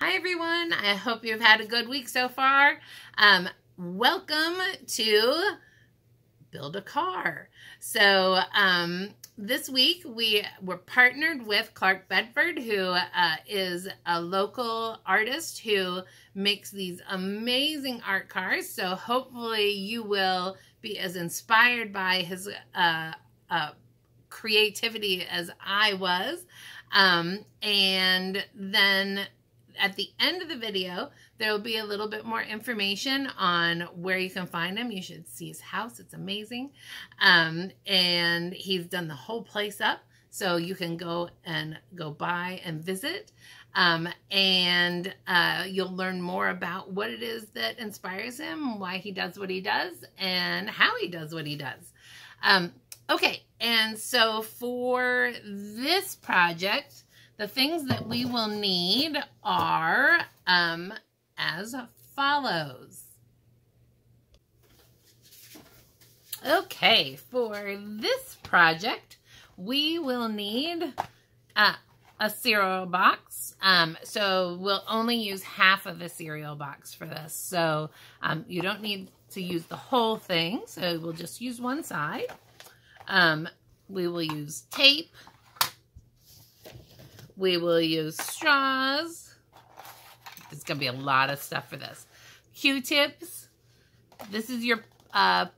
Hi everyone, I hope you've had a good week so far. Welcome to Build a Car. So this week we were partnered with Clark Bedford, who is a local artist who makes these amazing art cars. So hopefully you will be as inspired by his creativity as I was. And then at the end of the video, there will be a little bit more information on where you can find him. You should see his house. It's amazing. And he's done the whole place up, so you can go by and visit. And you'll learn more about what it is that inspires him, why he does what he does, and how he does what he does. Okay, and so for this project, the things that we will need are as follows. Okay, for this project, we will need a cereal box. So we'll only use half of the cereal box for this. So you don't need to use the whole thing. So we'll just use one side. We will use tape. We will use straws. There's going to be a lot of stuff for this. Q-tips. This is your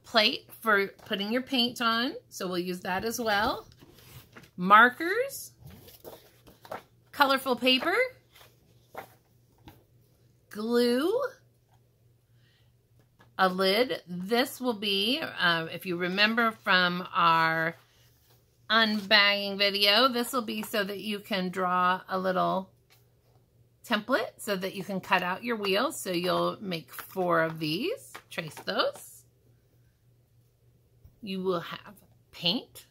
plate for putting your paint on, so we'll use that as well. Markers. Colorful paper. Glue. A lid. This will be, if you remember from our unbagging video, this will be so that you can draw a little template so that you can cut out your wheels. So you'll make 4 of these. Trace those. You will have paint.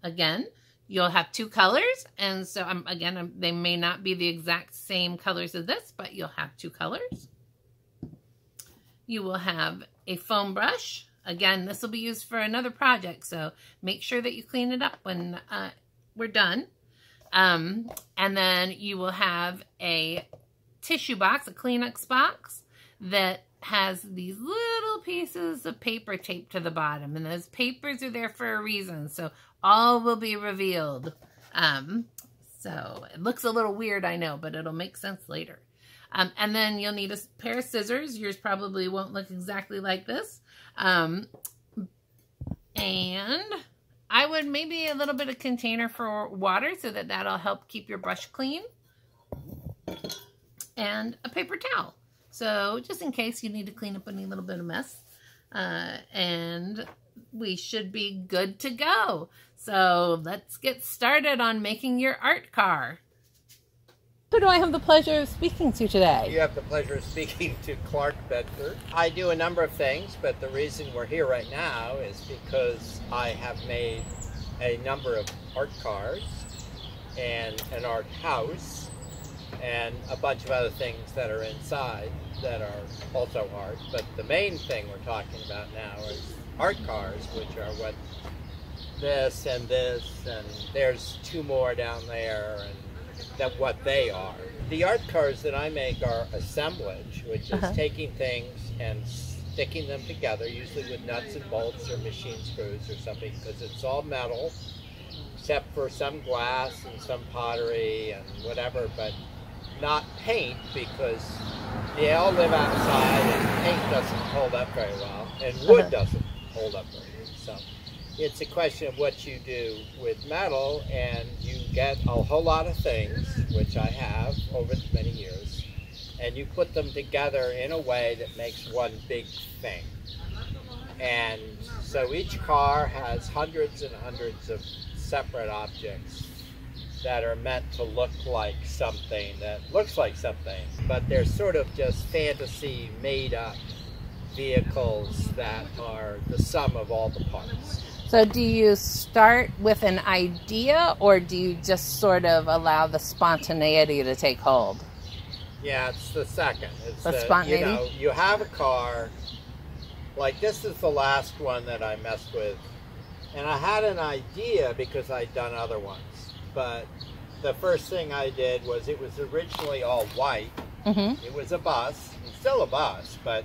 Again, you'll have 2 colors, and so again, they may not be the exact same colors as this, but you'll have 2 colors. You will have a foam brush. Again, this will be used for another project, so make sure that you clean it up when we're done. And then you will have a tissue box, a Kleenex box, that has these little pieces of paper taped to the bottom. And those papers are there for a reason, so all will be revealed. So it looks a little weird, I know, but it'll make sense later. And then you'll need a pair of scissors. Yours probably won't look exactly like this. And I would maybe a little bit of container for water so that that'll help keep your brush clean. And a paper towel. So just in case you need to clean up any little bit of mess. And we should be good to go. So let's get started on making your art car. Who do I have the pleasure of speaking to today? You have the pleasure of speaking to Clark Bedford. I do a number of things, but the reason we're here right now is because I have made a number of art cars and an art house and a bunch of other things that are inside that are also art. But the main thing we're talking about now is art cars, which are what this, and there's 2 more down there, and that what they are. The art cars that I make are assemblage, which is taking things and sticking them together, usually with nuts and bolts or machine screws or something, because it's all metal, except for some glass and some pottery and whatever, but not paint, because they all live outside and paint doesn't hold up very well, and wood doesn't hold up very well. So it's a question of what you do with metal, and you get a whole lot of things, which I have over many years, and you put them together in a way that makes one big thing. And so each car has hundreds and hundreds of separate objects that are meant to look like something that looks like something, but they're sort of just fantasy made up vehicles that are the sum of all the parts. So do you start with an idea, or do you just sort of allow the spontaneity to take hold? Yeah, it's the second. It's the spontaneity? You know, you have a car, like this is the last one that I messed with, and I had an idea because I'd done other ones, but the first thing I did was, it was originally all white, It was a bus. It's still a bus, but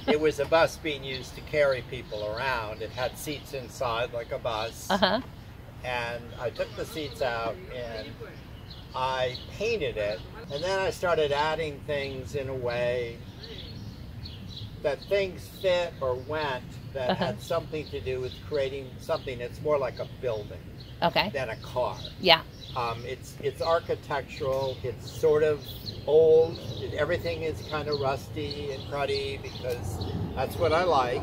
it was a bus being used to carry people around. It had seats inside like a bus. And I took the seats out and I painted it. And then I started adding things in a way that things fit or went that had something to do with creating something that's more like a building than a car. Yeah. It's architectural. It's sort of old. Everything is kind of rusty and cruddy because that's what I like.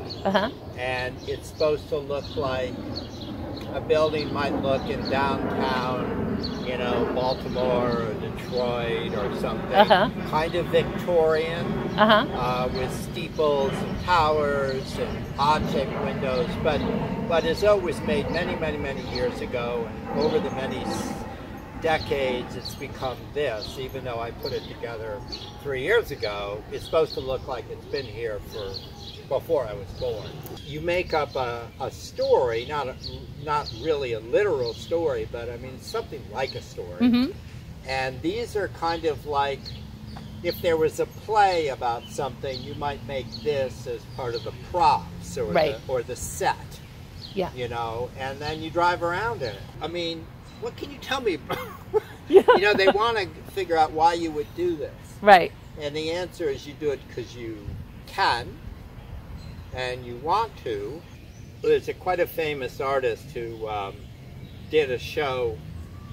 And it's supposed to look like a building might look in downtown, you know, Baltimore or Detroit or something. Kind of Victorian, with steeples and towers and odd-shaped windows. But it's always made many, many, many years ago, and over the many decades it's become this. Even though I put it together 3 years ago, it's supposed to look like it's been here for before I was born. You make up a story, not really a literal story, but I mean something like a story. And these are kind of like, if there was a play about something, you might make this as part of the props or the set. Yeah. You know, and then you drive around in it. I mean, what can you tell me? You know, they want to figure out why you would do this. Right. And the answer is you do it because you can and you want to. There's quite a famous artist who did a show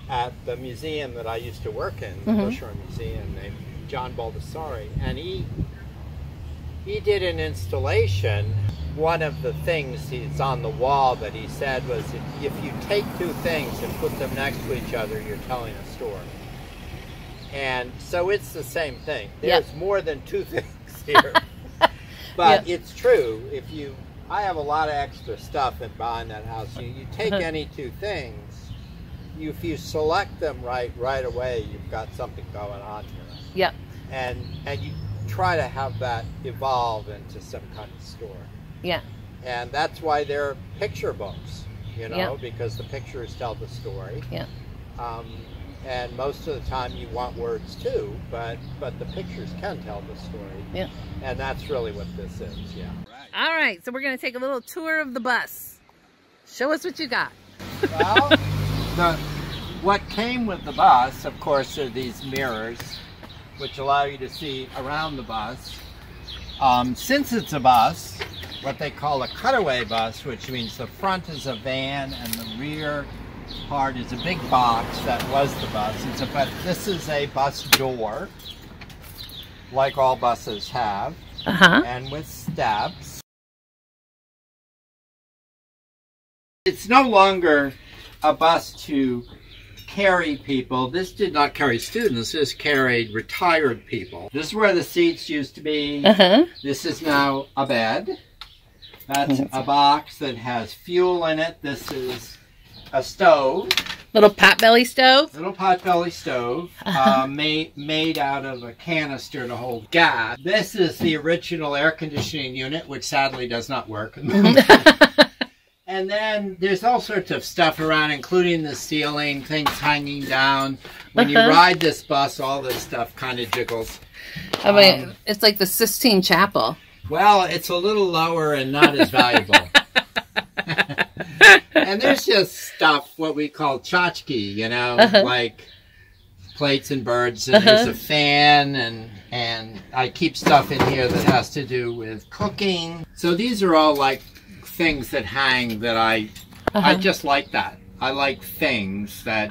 at the museum that I used to work in, the Bushra Museum, named John Baldessari, and he did an installation. One of the things he's on the wall that he said was, if you take two things and put them next to each other, you're telling a story. And so it's the same thing. There's more than two things here. But it's true. I have a lot of extra stuff behind that house. You take any two things, if you select them right away, you've got something going on here. Yep. And you try to have that evolve into some kind of story. Yeah. And that's why they're picture books, you know, because the pictures tell the story. Yeah. And most of the time you want words too, but the pictures can tell the story. Yeah. And that's really what this is, yeah. All right, so we're going to take a little tour of the bus. Show us what you got. Well, what came with the bus, of course, are these mirrors, which allow you to see around the bus. Since it's a bus, what they call a cutaway bus, which means the front is a van and the rear part is a big box that was the bus. But this is a bus door, like all buses have, and with steps. It's no longer a bus to carry people. This did not carry students. This carried retired people. This is where the seats used to be. This is now a bed. That's a box that has fuel in it. This is a stove. Little potbelly stove? Little potbelly stove, made out of a canister to hold gas. This is the original air conditioning unit, which sadly does not work. And then there's all sorts of stuff around, including the ceiling, things hanging down. When you ride this bus, all this stuff kind of jiggles. I mean, it's like the Sistine Chapel. Well, it's a little lower and not as valuable. And there's just stuff, what we call tchotchke, you know, like plates and birds. And there's a fan, and I keep stuff in here that has to do with cooking. So these are all like things that hang that I just like that. I like things that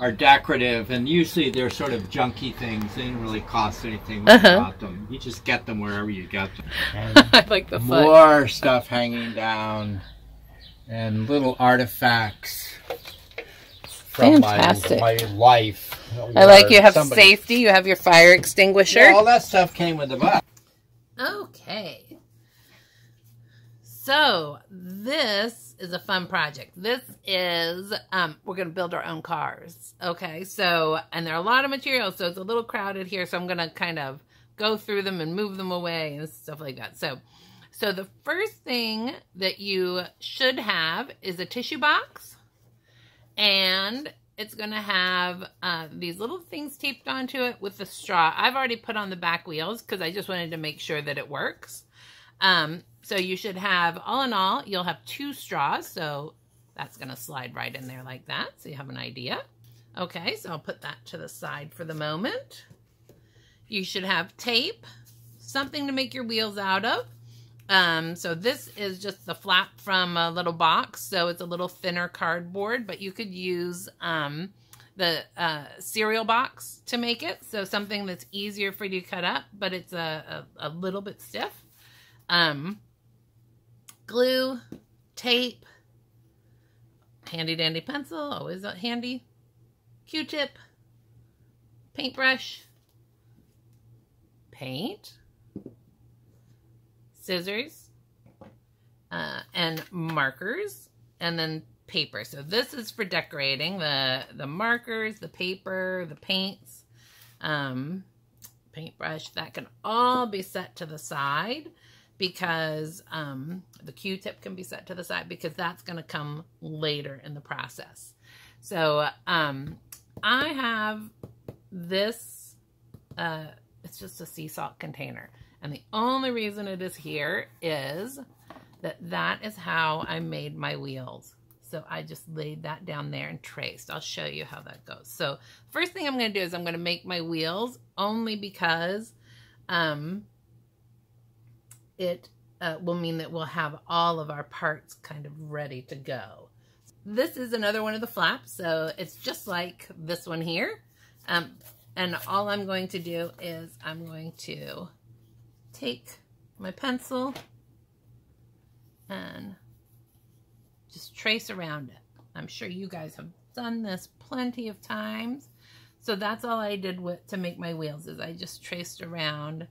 are decorative, and usually they're sort of junky things. They didn't really cost anything when you got them. You just get them wherever you get them. And I like the more stuff hanging down, and little artifacts from my life. I like you have safety. You have your fire extinguisher. Yeah, all that stuff came with the bus. Okay. So this is a fun project. This is, we're going to build our own cars. Okay. So, and there are a lot of materials, so it's a little crowded here. So I'm going to kind of go through them and move them away and stuff like that. So the first thing that you should have is a tissue box and it's going to have these little things taped onto it with the straw. I've already put on the back wheels because I just wanted to make sure that it works. So you should have, all in all, you'll have 2 straws. So that's going to slide right in there like that. So you have an idea. Okay, so I'll put that to the side for the moment. You should have tape, something to make your wheels out of. So this is just the flap from a little box. So it's a little thinner cardboard, but you could use the cereal box to make it. So something that's easier for you to cut up, but it's a little bit stiff. Glue, tape, handy dandy pencil, always handy, Q-tip, paintbrush, paint, scissors, and markers, and then paper. So this is for decorating, the markers, the paper, the paints, paintbrush. That can all be set to the side because the Q-tip can be set to the side because that's going to come later in the process. So I have this, it's just a sea salt container. And the only reason it is here is that is how I made my wheels. So I just laid that down there and traced. I'll show you how that goes. So first thing I'm going to do is I'm going to make my wheels only because it will mean that we'll have all of our parts kind of ready to go. This is another one of the flaps. So it's just like this one here. And all I'm going to do is I'm going to take my pencil and just trace around it. I'm sure you guys have done this plenty of times. So that's all I did to make my wheels is I just traced around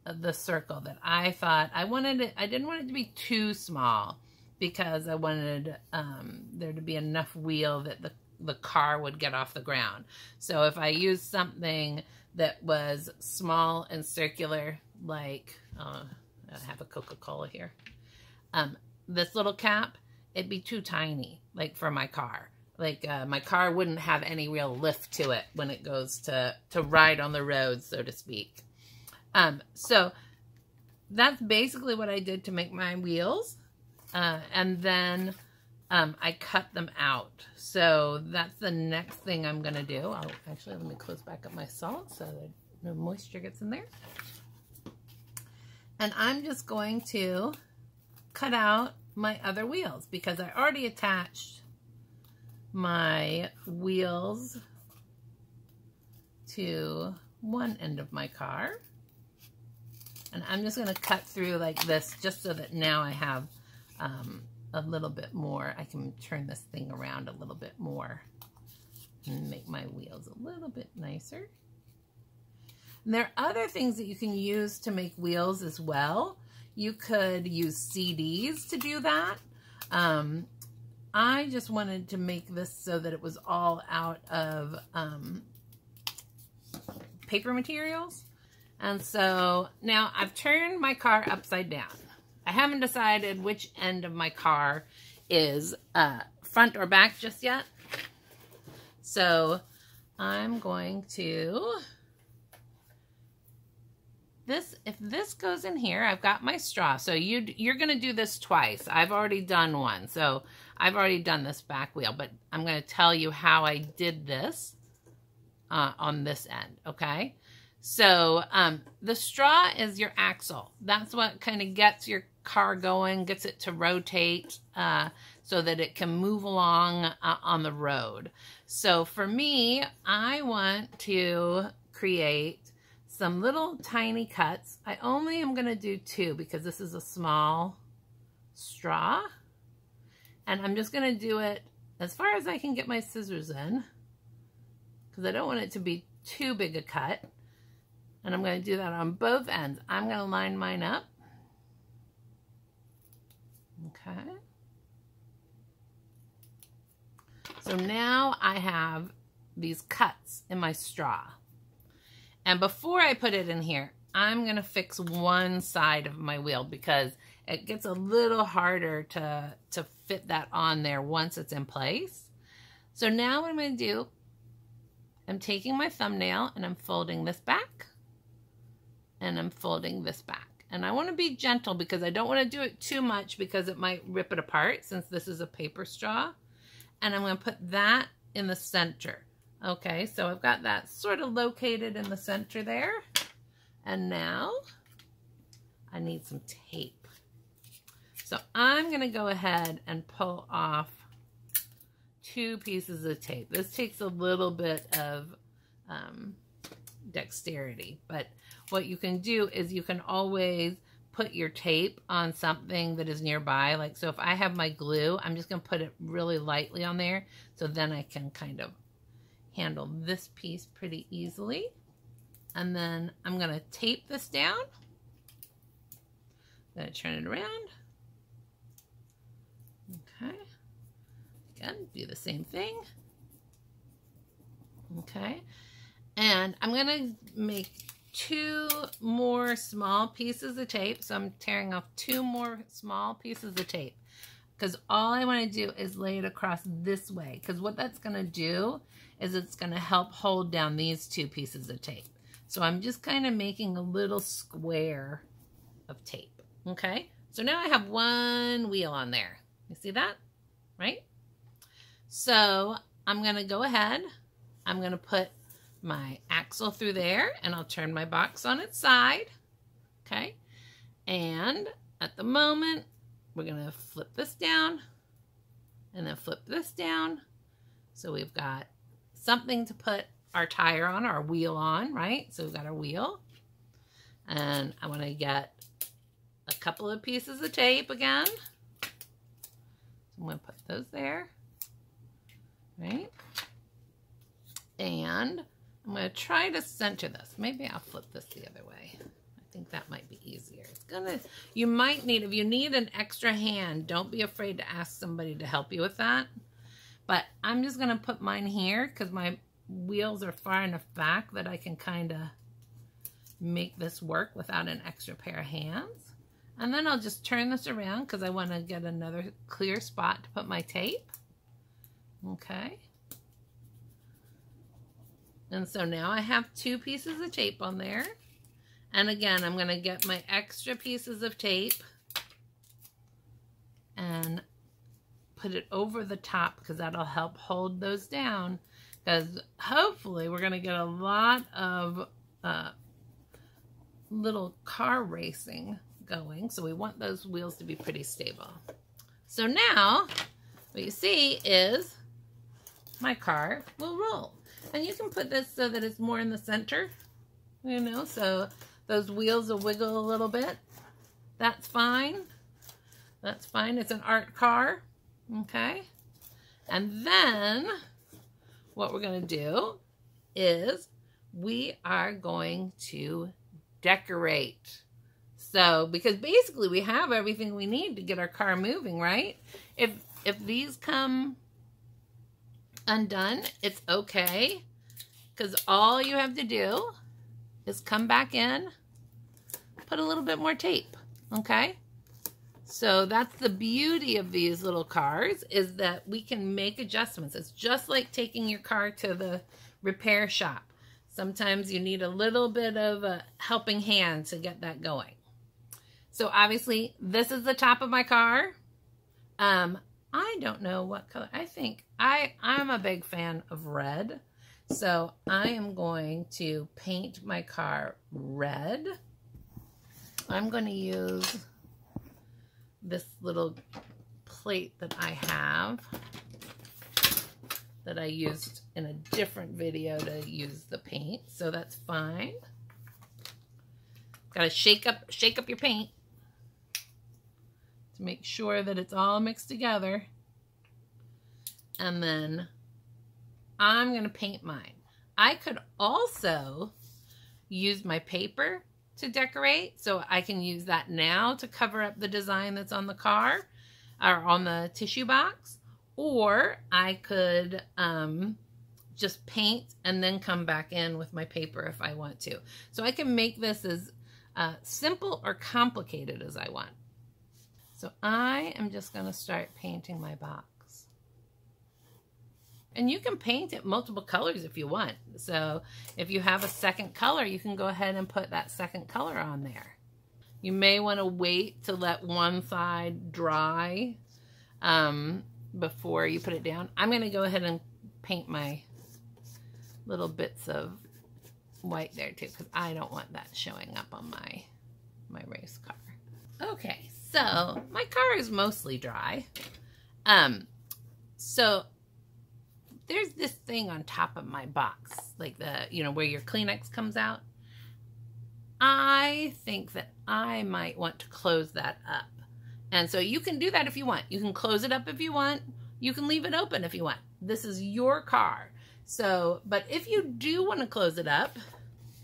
the circle that I thought I wanted it. I didn't want it to be too small because I wanted there to be enough wheel that the car would get off the ground. So if I used something that was small and circular, like I have a Coca-Cola here, this little cap, it'd be too tiny, like for my car. Like my car wouldn't have any real lift to it when it goes to ride on the road, so to speak. So that's basically what I did to make my wheels. And then I cut them out. So that's the next thing I'm going to do. Actually, let me close back up my salt so that no moisture gets in there. And I'm just going to cut out my other wheels because I already attached my wheels to one end of my car. And I'm just going to cut through like this just so that now I have a little bit more. I can turn this thing around a little bit more and make my wheels a little bit nicer. And there are other things that you can use to make wheels as well. You could use CDs to do that. I just wanted to make this so that it was all out of paper materials. And so now I've turned my car upside down. I haven't decided which end of my car is front or back just yet. So I'm going to, if this goes in here, I've got my straw. So you're going to do this twice. I've already done one. So I've already done this back wheel, but I'm going to tell you how I did this on this end, okay? So the straw is your axle. That's what kind of gets your car going, gets it to rotate so that it can move along on the road. So for me, I want to create some little tiny cuts. I only am going to do 2 because this is a small straw. And I'm just going to do it as far as I can get my scissors in because I don't want it to be too big a cut. And I'm going to do that on both ends. I'm going to line mine up. Okay. So now I have these cuts in my straw. And before I put it in here, I'm going to fix one side of my wheel because it gets a little harder to fit that on there once it's in place. So now what I'm going to do, I'm taking my thumbnail and I'm folding this back. And I'm folding this back. And I want to be gentle because I don't want to do it too much because it might rip it apart since this is a paper straw. And I'm going to put that in the center. Okay, so I've got that sort of located in the center there. And now I need some tape. So I'm going to go ahead and pull off 2 pieces of tape. This takes a little bit of dexterity, but what you can do is you can always put your tape on something that is nearby. Like, so if I have my glue, I'm just going to put it really lightly on there. So then I can kind of handle this piece pretty easily. And then I'm going to tape this down. I'm going to turn it around. Okay. Again, do the same thing. Okay. And I'm going to make 2 more small pieces of tape. So I'm tearing off 2 more small pieces of tape. Because all I want to do is lay it across this way. Because what that's going to do is it's going to help hold down these 2 pieces of tape. So I'm just kind of making a little square of tape. Okay. So now I have 1 wheel on there. You see that? Right? So I'm going to go ahead. I'm going to put my axle through there and I'll turn my box on its side. Okay. And at the moment, we're going to flip this down and then flip this down. So we've got something to put our tire on, our wheel on, right? So we've got our wheel. And I want to get a couple of pieces of tape again. So I'm going to put those there, right? And I'm going to try to center this. Maybe I'll flip this the other way. I think that might be easier. It's gonna, you might need, if you need an extra hand, don't be afraid to ask somebody to help you with that. But I'm just going to put mine here because my wheels are far enough back that I can kind of make this work without an extra pair of hands. And then I'll just turn this around because I want to get another clear spot to put my tape. Okay. And so now I have 2 pieces of tape on there. And again, I'm going to get my extra pieces of tape and put it over the top because that'll help hold those down. Because hopefully we're going to get a lot of little car racing going. So we want those wheels to be pretty stable. So now what you see is my car will roll. And you can put this so that it's more in the center, you know, so those wheels will wiggle a little bit. That's fine. That's fine. It's an art car. Okay. And then what we're going to do is we are going to decorate. So, because basically we have everything we need to get our car moving, right? If these come undone, it's okay, because all you have to do is come back in, put a little bit more tape. Okay, so that's the beauty of these little cars, is that we can make adjustments. It's just like taking your car to the repair shop. Sometimes you need a little bit of a helping hand to get that going. So obviously this is the top of my car. I don't know what color. I think I'm a big fan of red. So I am going to paint my car red. I'm going to use this little plate that I have that I used in a different video to use the paint. So that's fine. Got to shake up your paint to make sure that it's all mixed together. And then I'm going to paint mine. I could also use my paper to decorate, so I can use that now to cover up the design that's on the car or on the tissue box. Or I could just paint and then come back in with my paper if I want to. So I can make this as simple or complicated as I want. So I am just going to start painting my box. And you can paint it multiple colors if you want. So if you have a second color, you can go ahead and put that second color on there. You may want to wait to let one side dry before you put it down. I'm going to go ahead and paint my little bits of white there too, because I don't want that showing up on my race car. Okay, so my car is mostly dry. So there's this thing on top of my box, like where your Kleenex comes out. I think that I might want to close that up. And so you can do that if you want. You can close it up if you want. You can leave it open if you want. This is your car. So, but if you do want to close it up,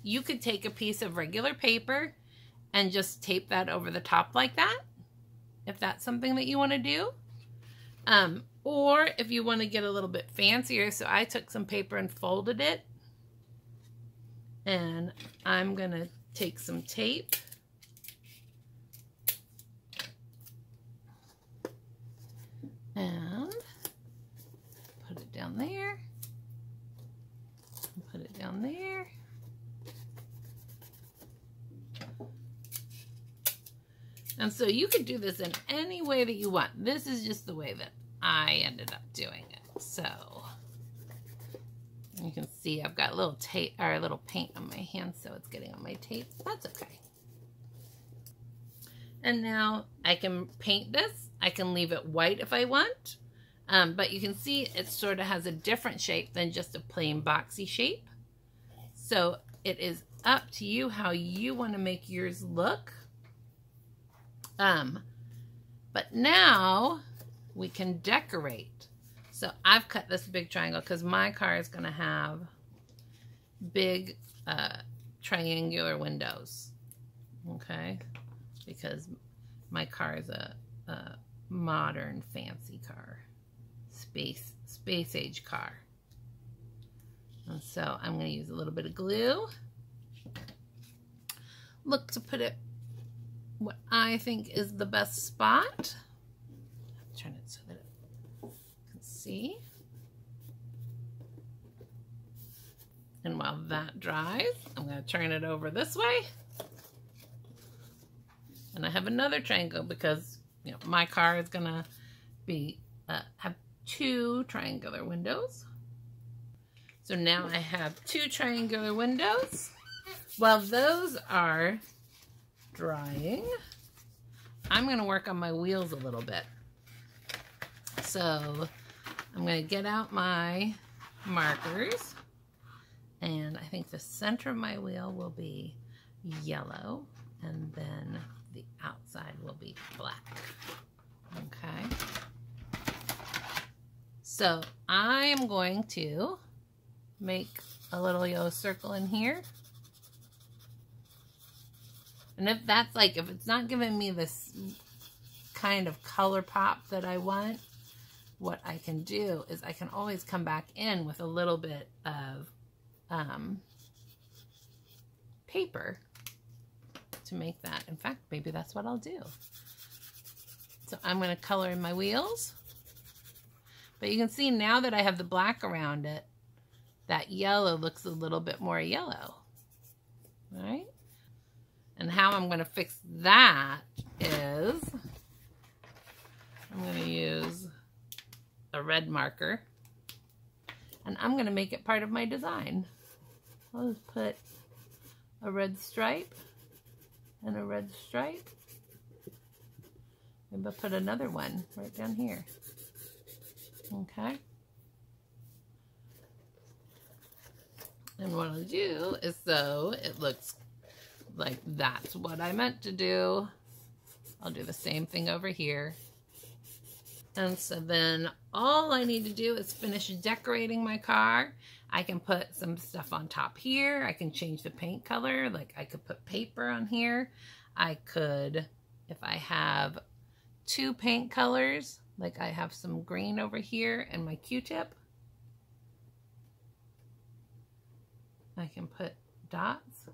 you could take a piece of regular paper and just tape that over the top like that, if that's something that you want to do. Or if you want to get a little bit fancier, so I took some paper and folded it. And I'm going to take some tape. And put it down there. Put it down there. And so you could do this in any way that you want. This is just the way that I ended up doing it. So you can see I've got a little tape or a little paint on my hand, so it's getting on my tape. That's okay. And now I can paint this. I can leave it white if I want. But you can see it sort of has a different shape than just a plain boxy shape. So it is up to you how you want to make yours look. But now we can decorate. So I've cut this big triangle because my car is going to have big triangular windows. Okay? Because my car is a modern fancy car. Space age car. And so I'm going to use a little bit of glue. Look to put it what I think is the best spot. Turn it so that it can see. And while that dries, I'm going to turn it over this way. And I have another triangle because my car is going to be have 2 triangular windows. So now I have 2 triangular windows. While those are drying, I'm going to work on my wheels a little bit. So I'm going to get out my markers, and I think the center of my wheel will be yellow, and then the outside will be black. Okay. So I am going to make a little yellow circle in here. And if that's if it's not giving me this kind of color pop that I want, what I can do is I can always come back in with a little bit of paper to make that. In fact, maybe that's what I'll do. So I'm going to color in my wheels. But you can see now that I have the black around it, that yellow looks a little bit more yellow. All right? And how I'm going to fix that is I'm going to use a red marker, and I'm going to make it part of my design. I'll just put a red stripe and a red stripe. Maybe I'll put another one right down here. Okay. And what I'll do is so it looks like that's what I meant to do. I'll do the same thing over here. And so then all I need to do is finish decorating my car. I can put some stuff on top here. I can change the paint color. Like I could put paper on here. I could, if I have 2 paint colors, like I have some green over here and my Q-tip, I can put dots.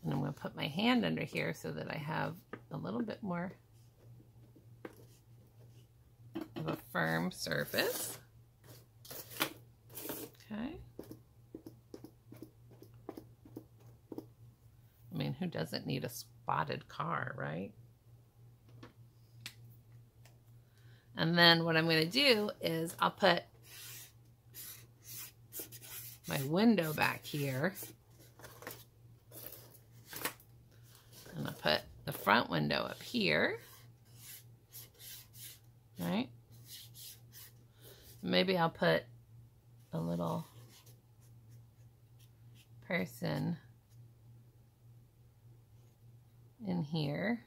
And I'm going to put my hand under here so that I have a little bit more of a firm surface. Okay. I mean, who doesn't need a spotted car, right? And then what I'm going to do is I'll put my window back here. And I'll put the front window up here. Right? Maybe I'll put a little person in here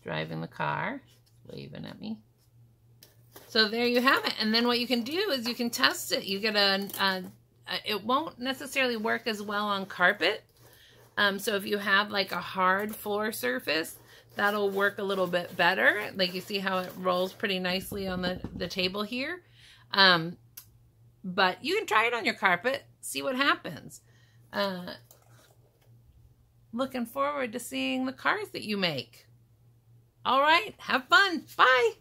driving the car, waving at me. So there you have it. And then what you can do is you can test it. You get it won't necessarily work as well on carpet. So if you have like a hard floor surface, that'll work a little bit better. Like you see how it rolls pretty nicely on the table here. But you can try it on your carpet, see what happens. Looking forward to seeing the cars that you make. All right, have fun. Bye.